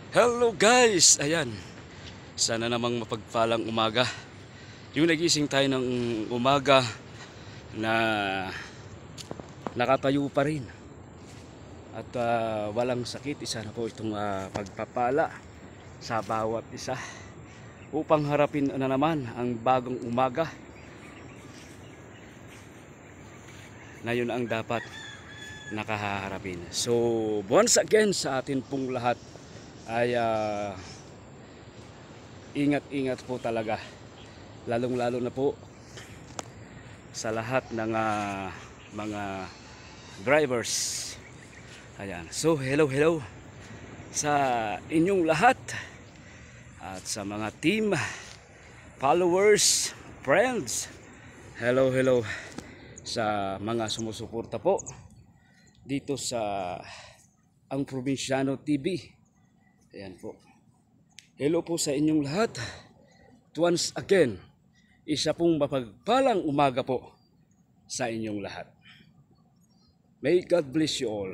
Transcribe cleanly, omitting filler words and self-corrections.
Hello guys! Ayan, sana namang mapagpalang umaga. Yung nagising tayo ng umaga na nakatayo pa rin at walang sakit. Isa na po itong pagpapala sa bawat isa upang harapin na naman ang bagong umaga na yun ang dapat nakaharapin. So once again sa atin pong lahat ay ingat-ingat po talaga, lalong-lalo na po sa lahat ng mga drivers. Ayan. So hello sa inyong lahat at sa mga team, followers, friends. Hello sa mga sumusuporta po dito sa Ang Probinsyano TV. Ayan po. Hello po sa inyong lahat. Once again, isa pong mapagpalang umaga po sa inyong lahat. May God bless you all.